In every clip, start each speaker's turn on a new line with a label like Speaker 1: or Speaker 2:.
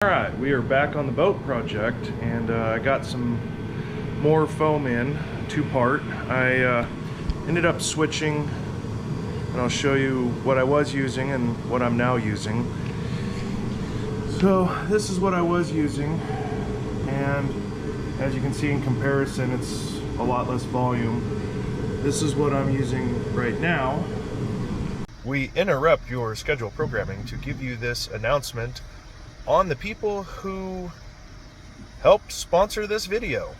Speaker 1: Alright, we are back on the boat project, and I got some more foam in, two-part. I ended up switching, and I'll show you what I was using and what I'm now using. So this is what I was using, and as you can see in comparison, it's a lot less volume. This is what I'm using right now. We interrupt your scheduled programming to give you this announcement on the people who helped sponsor this video.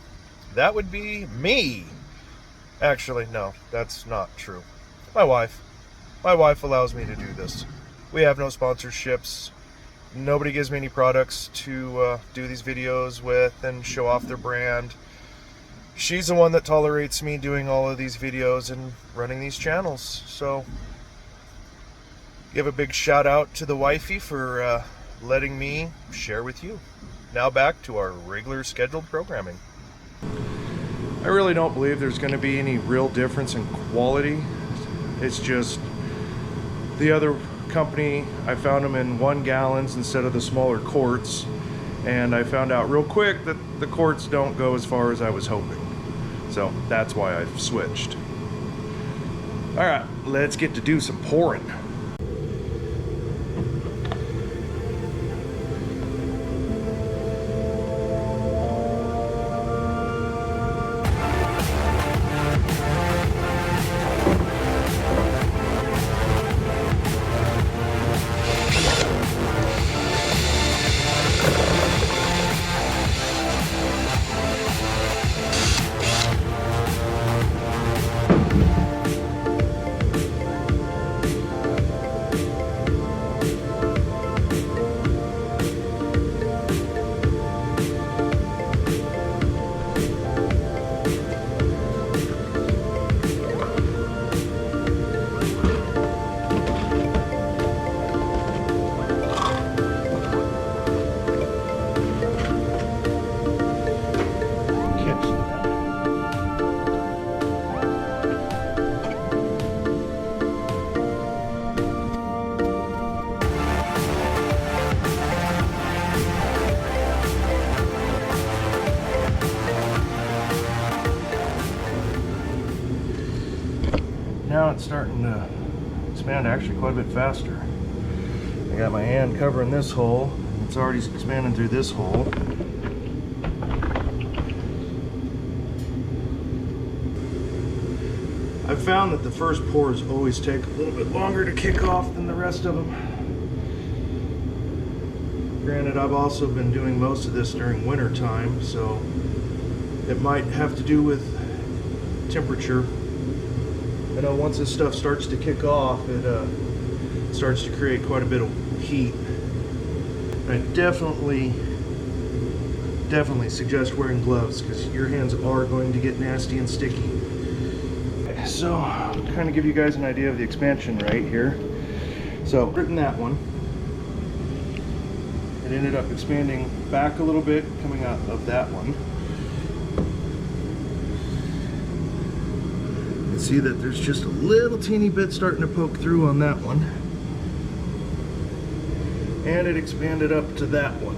Speaker 1: That would be me. Actually, no, that's not true. My wife. My wife allows me to do this. We have no sponsorships. Nobody gives me any products to do these videos with and show off their brand. She's the one that tolerates me doing all of these videos and running these channels. So, give a big shout out to the wifey for letting me share with you. Now back to our regular scheduled programming. I really don't believe there's going to be any real difference in quality. It's just the other company, I found them in 1 gallons instead of the smaller quarts, and I found out real quick that the quarts don't go as far as I was hoping. So that's why I've switched. Alright, let's get to do some pouring. Now it's starting to expand actually quite a bit faster. I got my hand covering this hole. It's already expanding through this hole. I've found that the first pours always take a little bit longer to kick off than the rest of them. Granted, I've also been doing most of this during winter time, so it might have to do with temperature. I know once this stuff starts to kick off, it starts to create quite a bit of heat. I definitely suggest wearing gloves because your hands are going to get nasty and sticky. So, I'll kind of give you guys an idea of the expansion rate here. So, written that one. It ended up expanding back a little bit coming out of that one. See that there's just a little teeny bit starting to poke through on that one, and it expanded up to that one.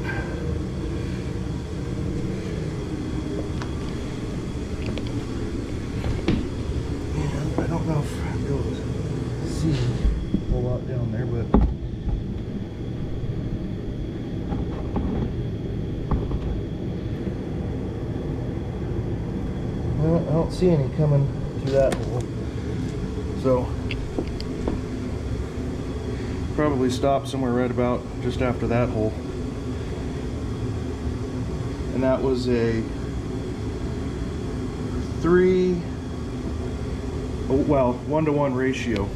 Speaker 1: And I don't know if I'll be able to see a whole lot down there, but well, I don't see any coming through that hole. So probably stop somewhere right about just after that hole. And that was a 1-to-1 ratio.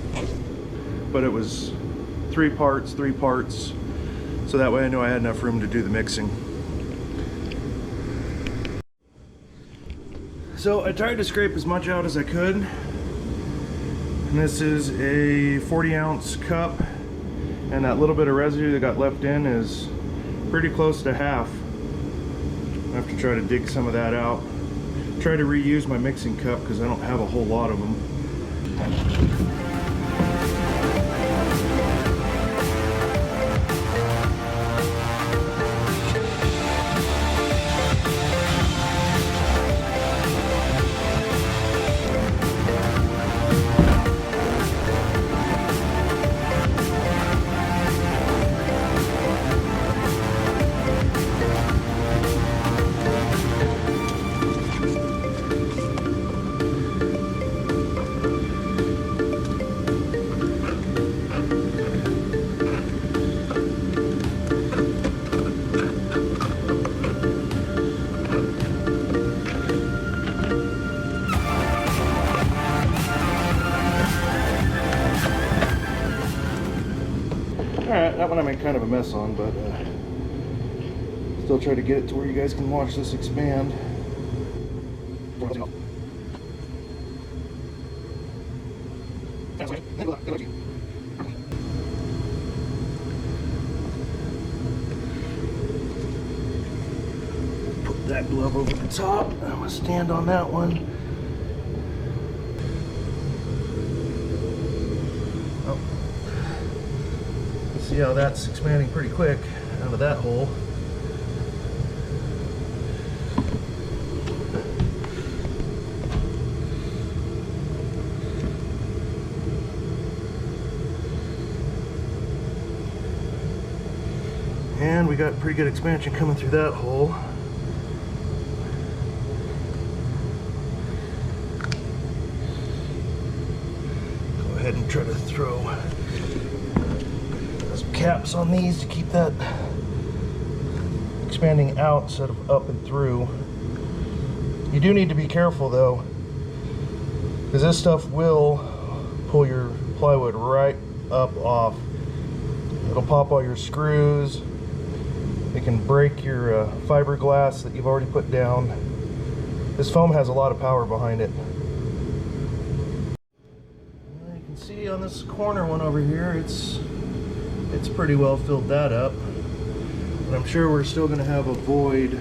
Speaker 1: But it was 3 parts, so that way I knew I had enough room to do the mixing. So I tried to scrape as much out as I could. And this is a 40-ounce cup, and that little bit of residue that got left in is pretty close to half. I have to try to dig some of that out. Try to reuse my mixing cup because I don't have a whole lot of them. made kind of a mess on, but still try to get it to where you guys can watch this expand. Put that glove over the top. I'm gonna stand on that one. Oh. See how that's expanding pretty quick out of that hole. And we got pretty good expansion coming through that hole. Go ahead and try to throw some caps on these to keep that expanding out instead of up and through. You do need to be careful though, because this stuff will pull your plywood right up off. It'll pop all your screws. It can break your fiberglass that you've already put down. This foam has a lot of power behind it. You can see on this corner one over here, it's pretty well filled that up. But I'm sure we're still going to have a void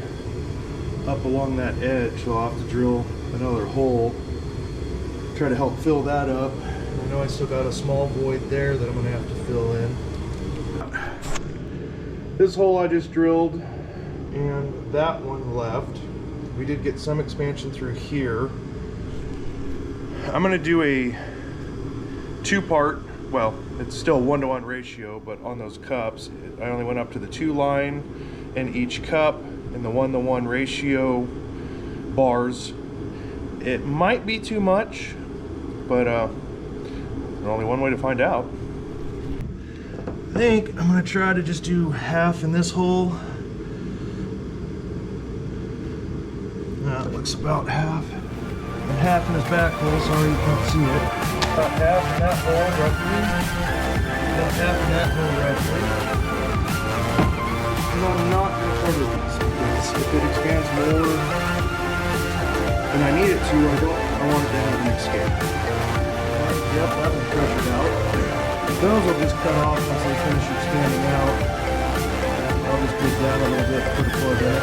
Speaker 1: up along that edge, so I'll have to drill another hole, try to help fill that up. I know I still got a small void there that I'm going to have to fill in. This hole I just drilled, and that one left. We did get some expansion through here. I'm going to do a two-part, well, it's still 1-to-1 ratio, but on those cups, I only went up to the 2 line in each cup and the 1-to-1 ratio bars. It might be too much, but there's only one way to find out. I think I'm going to try to just do half in this hole. That looks about half. And half in his back hole, sorry you can't see it. About half in that hole roughly. About half in that hole roughly. And I'm not going to cover this because if it expands more than I need it to, I want it to have an escape. Yep, that one's pressured out. Those will just cut off once they finish expanding out. I'll just dig down a little bit, put a plug in it.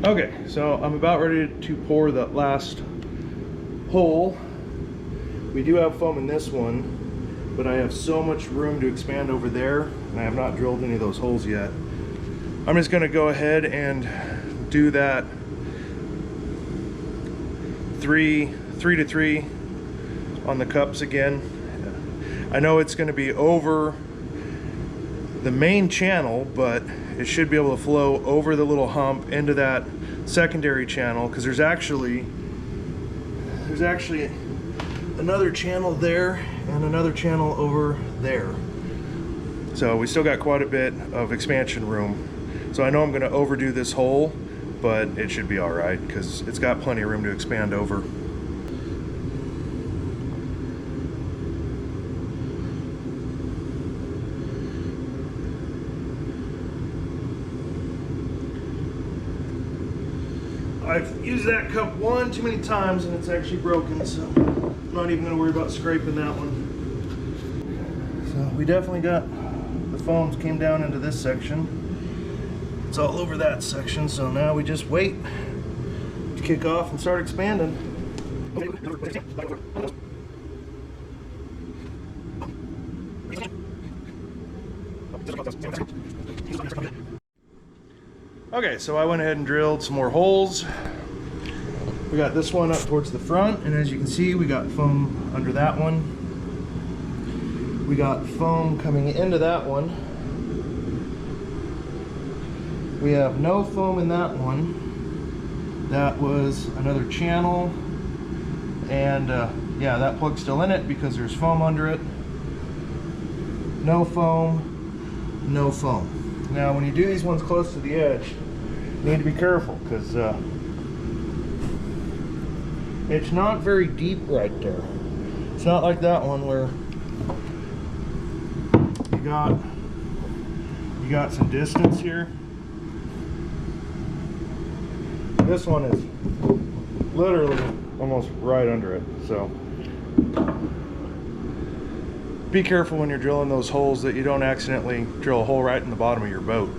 Speaker 1: Okay, so I'm about ready to pour the last hole. We do have foam in this one, but I have so much room to expand over there, and I have not drilled any of those holes yet. I'm just going to go ahead and do that 3 to 3 on the cups again. I know it's going to be over the main channel, but it should be able to flow over the little hump into that secondary channel, because there's actually another channel there and another channel over there. So we still got quite a bit of expansion room. So I know I'm going to overdo this hole, but it should be all right because it's got plenty of room to expand over. I've used that cup one too many times and it's actually broken, so I'm not even going to worry about scraping that one. So we definitely got the foams came down into this section. It's all over that section, so now we just wait to kick off and start expanding. Okay, so I went ahead and drilled some more holes. We got this one up towards the front, and as you can see, we got foam under that one. We got foam coming into that one. We have no foam in that one. That was another channel. And yeah, that plug's still in it because there's foam under it. No foam, no foam. Now when you do these ones close to the edge, you need to be careful because it's not very deep right there. It's not like that one where you got some distance here. This one is literally almost right under it, so be careful when you're drilling those holes that you don't accidentally drill a hole right in the bottom of your boat.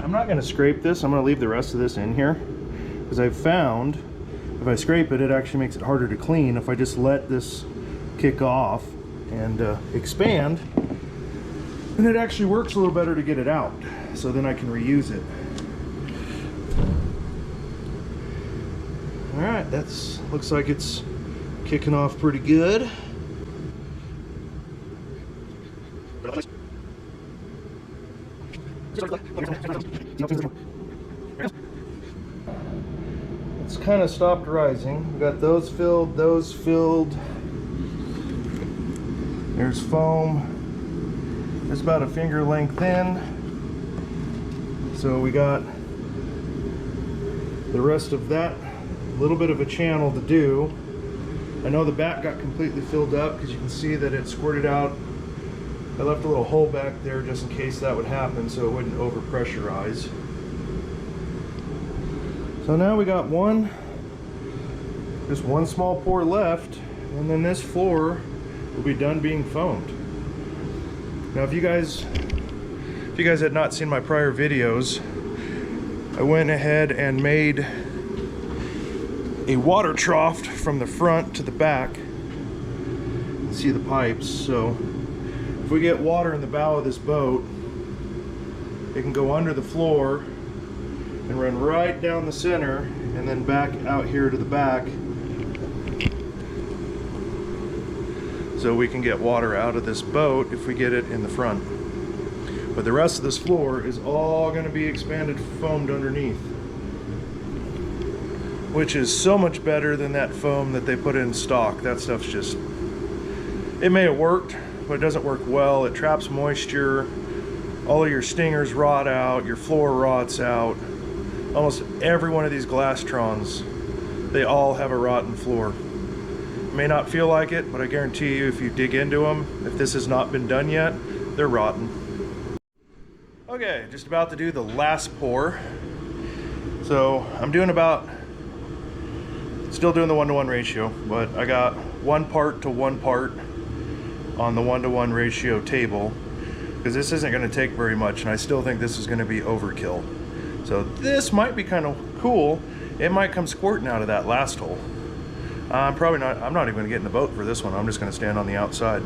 Speaker 1: I'm not going to scrape this. I'm going to leave the rest of this in here because I've found if I scrape it, it actually makes it harder to clean. If I just let this kick off and expand, then it actually works a little better to get it out, so then I can reuse it. All right, that's looks like it's kicking off pretty good. It's kind of stopped rising. We got those filled, those filled. There's foam. It's about a finger length in. So we got the rest of that little bit of a channel to do. I know the back got completely filled up because you can see that it squirted out. I left a little hole back there just in case that would happen so it wouldn't over pressurize. So now we got just one small pour left, and then this floor will be done being foamed. Now if you guys had not seen my prior videos, I went ahead and made a water trough from the front to the back. You can see the pipes, so if we get water in the bow of this boat, it can go under the floor and run right down the center and then back out here to the back, so we can get water out of this boat if we get it in the front. But the rest of this floor is all going to be expanded foamed underneath, which is so much better than that foam that they put in stock. That stuff's just, it may have worked, but it doesn't work well. It traps moisture, all of your stingers rot out, your floor rots out. Almost every one of these Glastrons, they all have a rotten floor. You may not feel like it, but I guarantee you if you dig into them, if this has not been done yet, they're rotten. Okay, just about to do the last pour. So I'm doing still doing the 1-to-1 ratio, but I got 1 part to 1 part on the 1-to-1 ratio table because this isn't going to take very much, and I still think this is going to be overkill. So this might be kind of cool. It might come squirting out of that last hole. I'm not even going to get in the boat for this one. I'm just going to stand on the outside.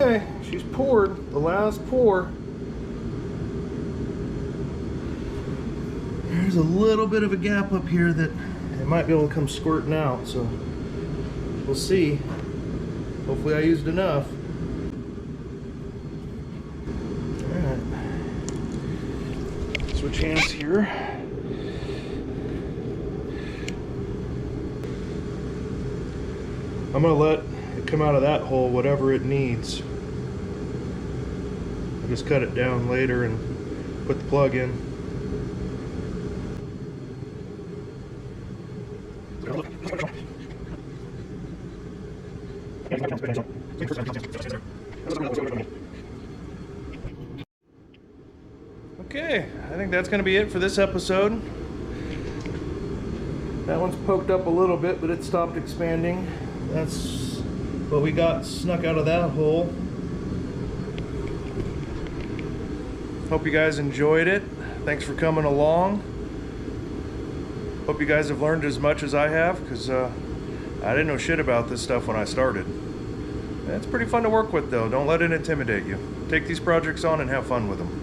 Speaker 1: Okay, she's poured the last pour. There's a little bit of a gap up here that it might be able to come squirting out, so we'll see. Hopefully I used enough. Alright, switch hands here. I'm gonna let it come out of that hole whatever it needs. I'll just cut it down later and put the plug in. Okay, I think that's going to be it for this episode. That one's poked up a little bit, but it stopped expanding. That's what we got snuck out of that hole. Hope you guys enjoyed it. Thanks for coming along. Hope you guys have learned as much as I have, because I didn't know shit about this stuff when I started. It's pretty fun to work with though. Don't let it intimidate you. Take these projects on and have fun with them.